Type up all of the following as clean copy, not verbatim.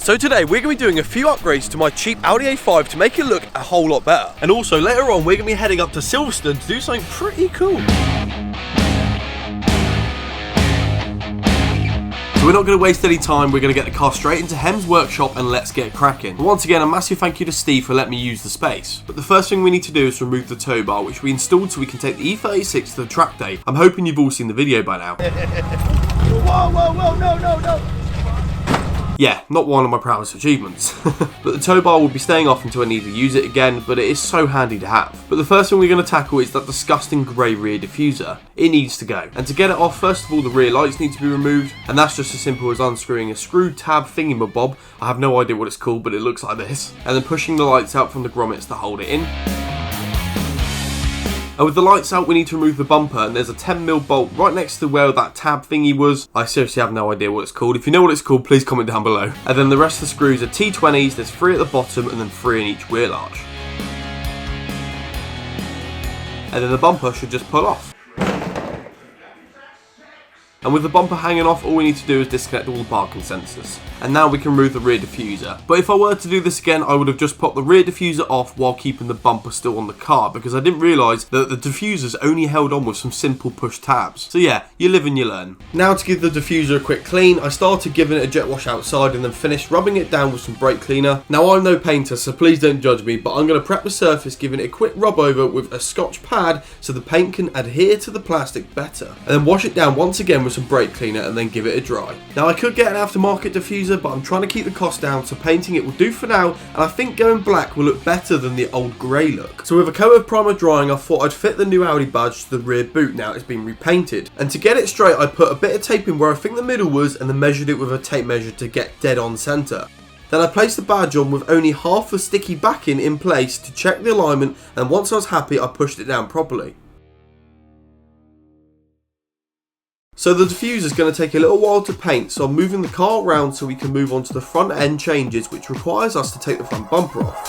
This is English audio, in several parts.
So today we're going to be doing a few upgrades to my cheap Audi A5 to make it look a whole lot better. And also later on we're going to be heading up to Silverstone to do something pretty cool. So we're not going to waste any time, we're going to get the car straight into Hem's workshop and let's get cracking. But once again, a massive thank you to Steve for letting me use the space. But the first thing we need to do is remove the tow bar, which we installed so we can take the E36 to the track day. I'm hoping you've all seen the video by now. Whoa, whoa, whoa, no, no, no. Yeah, not one of my proudest achievements. But the tow bar will be staying off until I need to use it again, but it is so handy to have. But the first thing we're going to tackle is that disgusting grey rear diffuser. It needs to go. And to get it off, first of all the rear lights need to be removed, and that's just as simple as unscrewing a screw tab thingamabob. I have no idea what it's called, but it looks like this. And then pushing the lights out from the grommets to hold it in. And with the lights out, we need to remove the bumper, and there's a 10mm bolt right next to where that tab thingy was. I seriously have no idea what it's called. If you know what it's called, please comment down below. And then the rest of the screws are T20s, there's 3 at the bottom and then 3 in each wheel arch. And then the bumper should just pull off. And with the bumper hanging off, all we need to do is disconnect all the parking sensors. And now we can remove the rear diffuser. But if I were to do this again, I would have just popped the rear diffuser off while keeping the bumper still on the car, because I didn't realise that the diffuser's only held on with some simple push tabs. So yeah, you live and you learn. Now to give the diffuser a quick clean, I started giving it a jet wash outside and then finished rubbing it down with some brake cleaner. Now I'm no painter, so please don't judge me, but I'm going to prep the surface, giving it a quick rub over with a Scotch pad so the paint can adhere to the plastic better. And then wash it down once again with some brake cleaner and then give it a dry. Now I could get an aftermarket diffuser, but I'm trying to keep the cost down, so painting it will do for now, and I think going black will look better than the old grey look. So with a coat of primer drying, I thought I'd fit the new Audi badge to the rear boot now it's been repainted. And to get it straight, I put a bit of tape in where I think the middle was and then measured it with a tape measure to get dead on centre. Then I placed the badge on with only half the sticky backing in place to check the alignment, and once I was happy I pushed it down properly. So the diffuser is going to take a little while to paint, so I'm moving the car around so we can move on to the front end changes, which requires us to take the front bumper off.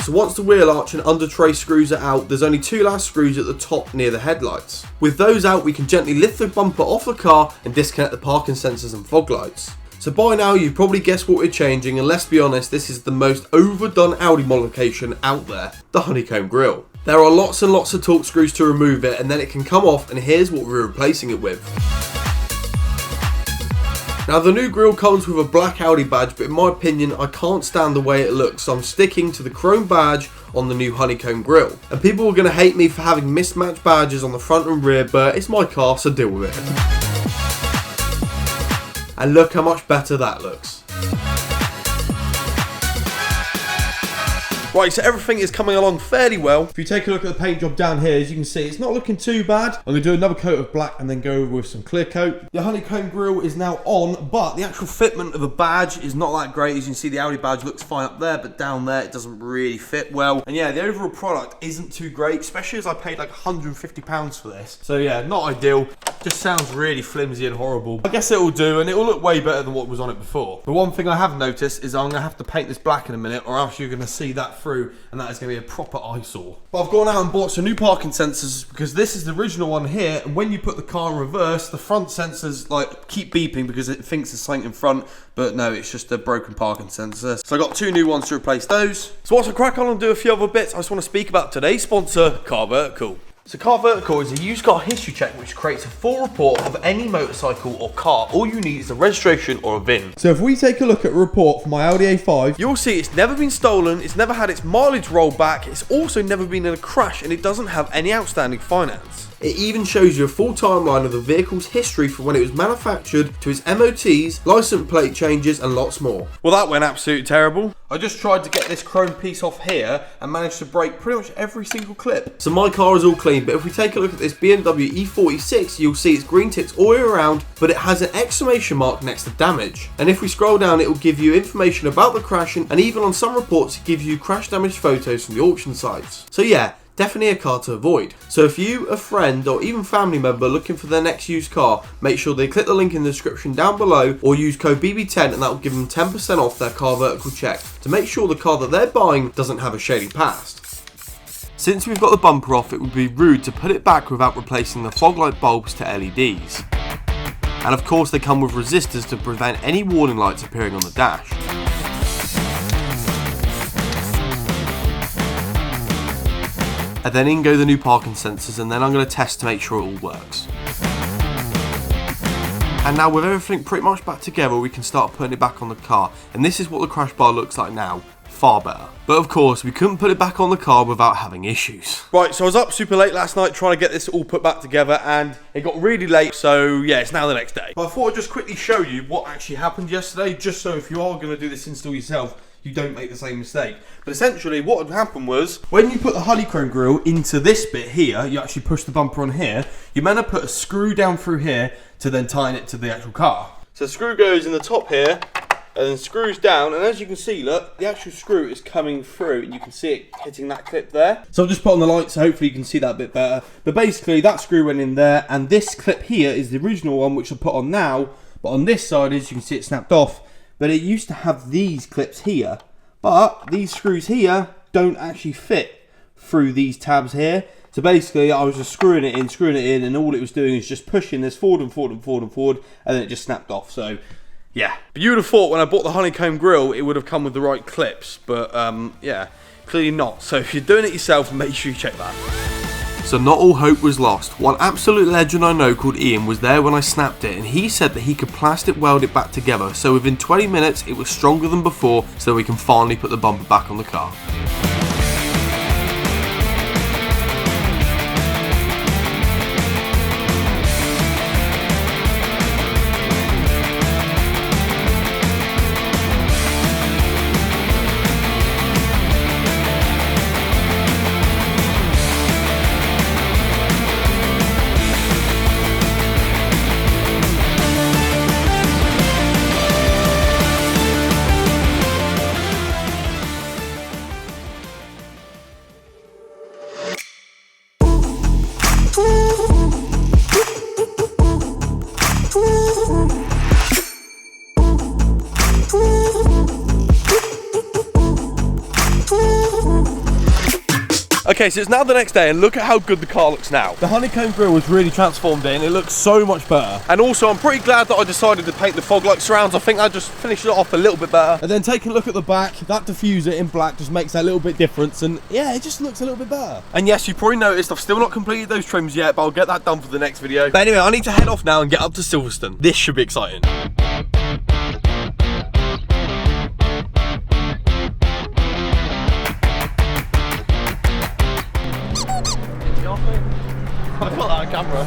So once the wheel arch and under tray screws are out, there's only 2 last screws at the top near the headlights. With those out, we can gently lift the bumper off the car and disconnect the parking sensors and fog lights. So by now you've probably guessed what we're changing, and let's be honest, this is the most overdone Audi modification out there, the honeycomb grille. There are lots and lots of torque screws to remove it, and then it can come off, and here's what we're replacing it with. Now the new grille comes with a black Audi badge, but in my opinion I can't stand the way it looks, so I'm sticking to the chrome badge on the new honeycomb grille. And people are going to hate me for having mismatched badges on the front and rear, but it's my car, so deal with it. And look how much better that looks. Right, so everything is coming along fairly well. If you take a look at the paint job down here, as you can see, it's not looking too bad. I'm going to do another coat of black and then go over with some clear coat. The honeycomb grille is now on, but the actual fitment of the badge is not that great. As you can see, the Audi badge looks fine up there, but down there it doesn't really fit well. And yeah, the overall product isn't too great, especially as I paid like £150 for this. So yeah, not ideal. Just sounds really flimsy and horrible. I guess it will do, and it will look way better than what was on it before. The one thing I have noticed is I'm going to have to paint this black in a minute, or else you're going to see that through, and that is going to be a proper eyesore. But I've gone out and bought some new parking sensors, because this is the original one here, and when you put the car in reverse, the front sensors like keep beeping because it thinks there's something in front, but no, it's just a broken parking sensor. So I got 2 new ones to replace those. So once I crack on and do a few other bits, I just want to speak about today's sponsor, Car Vertical. So Car Vertical is a used car history check which creates a full report of any motorcycle or car. All you need is a registration or a VIN. So if we take a look at a report for my Audi A5, you'll see it's never been stolen, it's never had its mileage rolled back, it's also never been in a crash, and it doesn't have any outstanding finance. It even shows you a full timeline of the vehicle's history from when it was manufactured to its MOTs, license plate changes and lots more. Well, that went absolutely terrible. I just tried to get this chrome piece off here and managed to break pretty much every single clip. So my car is all clean, but if we take a look at this BMW E46, you'll see it's green tips all the way around, but it has an exclamation mark next to damage. And if we scroll down, it will give you information about the crashing, and even on some reports it gives you crash damage photos from the auction sites. So yeah, definitely a car to avoid. So if you, a friend or even family member looking for their next used car, make sure they click the link in the description down below or use code BB10 and that will give them 10% off their Car Vertical check to make sure the car that they're buying doesn't have a shady past. Since we've got the bumper off, it would be rude to put it back without replacing the fog light bulbs to LEDs. And of course they come with resistors to prevent any warning lights appearing on the dash. And then in go the new parking sensors, and then I'm going to test to make sure it all works. And now with everything pretty much back together, we can start putting it back on the car, and this is what the crash bar looks like now. Far better. But of course, we couldn't put it back on the car without having issues. Right, so I was up super late last night trying to get this all put back together, and it got really late, so yeah, it's now the next day. But I thought I'd just quickly show you what actually happened yesterday, just so if you are going to do this install yourself, you don't make the same mistake. But essentially, what had happened was, when you put the honeycomb grille into this bit here, you actually push the bumper on here, you're meant to put a screw down through here to then tie it to the actual car. So the screw goes in the top here, and then screws down, and as you can see, look, the actual screw is coming through, and you can see it hitting that clip there. So I've just put on the light, so hopefully you can see that a bit better. But basically, that screw went in there, and this clip here is the original one, which I put on now, but on this side, as you can see, it snapped off. But it used to have these clips here, but these screws here don't actually fit through these tabs here. So basically, I was just screwing it in, and all it was doing is just pushing this forward and forward and forward and forward, and then it just snapped off. So yeah, but you would have thought when I bought the honeycomb grille it would have come with the right clips, but yeah, clearly not. So if you're doing it yourself, make sure you check that. So not all hope was lost. One absolute legend I know called Ian was there when I snapped it, and he said that he could plastic weld it back together, so within 20 minutes it was stronger than before, so we can finally put the bumper back on the car. Okay, so it's now the next day, and look at how good the car looks now. The honeycomb grille was really transformed it, and it looks so much better. And also, I'm pretty glad that I decided to paint the fog light surrounds. I think I just finished it off a little bit better. And then taking a look at the back, that diffuser in black just makes that little bit difference, and yeah, it just looks a little bit better. And yes, you've probably noticed I've still not completed those trims yet, but I'll get that done for the next video. But anyway, I need to head off now and get up to Silverstone. This should be exciting. I got that on camera.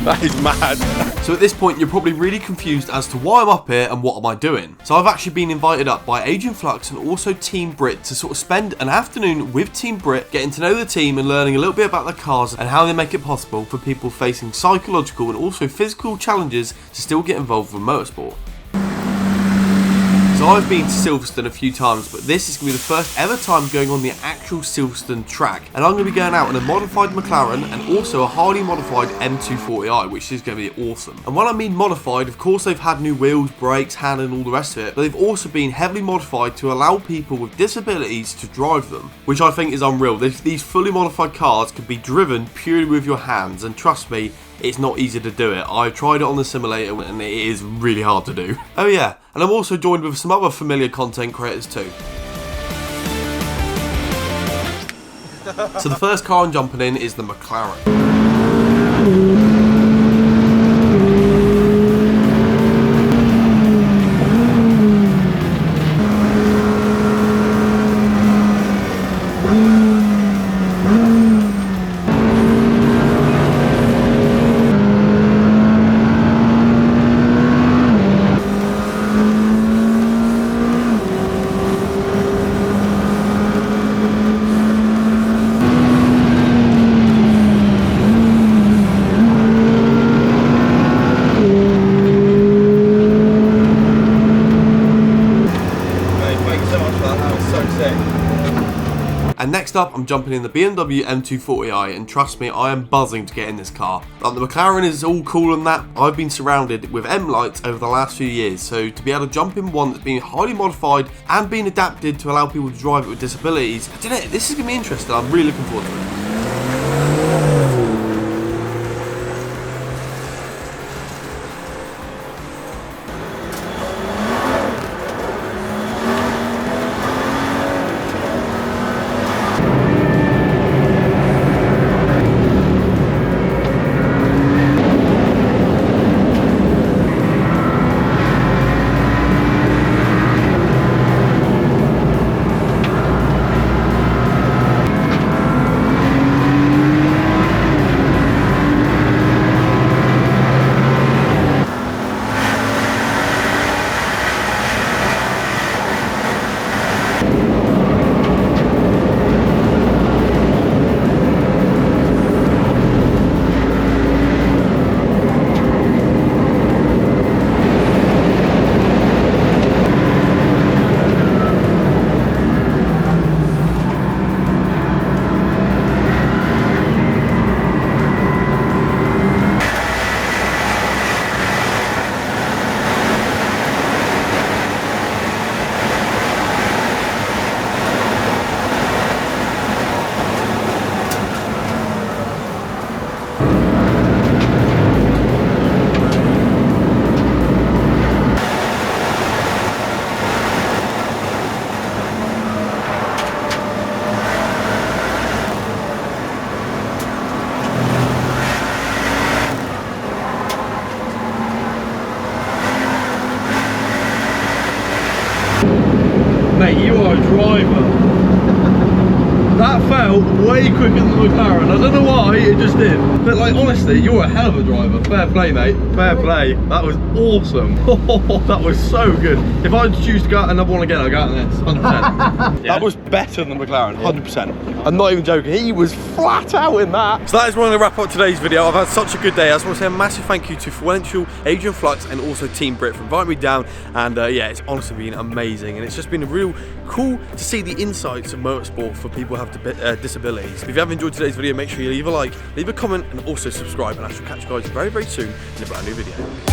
That is mad. So at this point you're probably really confused as to why I'm up here and what am I doing. So I've actually been invited up by Agent Flux and also Team Brit to sort of spend an afternoon with Team Brit, getting to know the team and learning a little bit about their cars and how they make it possible for people facing psychological and also physical challenges to still get involved with motorsport. So I've been to Silverstone a few times, but this is going to be the first ever time going on the actual Silverstone track, and I'm going to be going out in a modified McLaren and also a highly modified M240i, which is going to be awesome. And when I mean modified, of course they've had new wheels, brakes, hand and all the rest of it, but they've also been heavily modified to allow people with disabilities to drive them, which I think is unreal. These fully modified cars can be driven purely with your hands, and trust me, it's not easy to do it. I tried it on the simulator and it is really hard to do. Oh yeah, and I'm also joined with some other familiar content creators too. So the first car I'm jumping in is the McLaren. And next up, I'm jumping in the BMW M240i, and trust me, I am buzzing to get in this car. Like, the McLaren is all cool and that. I've been surrounded with M lights over the last few years, so to be able to jump in one that's been highly modified and been adapted to allow people to drive it with disabilities, I don't know, this is going to be interesting. I'm really looking forward to it. Mate, you are a driver. That felt way quicker than the McLaren. I don't know why, it just did. But like, honestly, you're a hell of a driver. Fair play, mate. Fair play. That was awesome. That was so good. If I choose to go out another one again, I'll go out in this, 100%. Yeah. That was better than the McLaren, 100%. I'm not even joking. He was flat out in that. So that is going to wrap up today's video. I've had such a good day. I just want to say a massive thank you to Fuential, Adrian Flux, and also Team Brit for inviting me down. And yeah, it's honestly been amazing. And it's just been real cool to see the insights of motorsport for people who have disabilities. If you have enjoyed today's video, make sure you leave a like, leave a comment, and also subscribe. And I shall catch you guys very, very soon in a brand new video.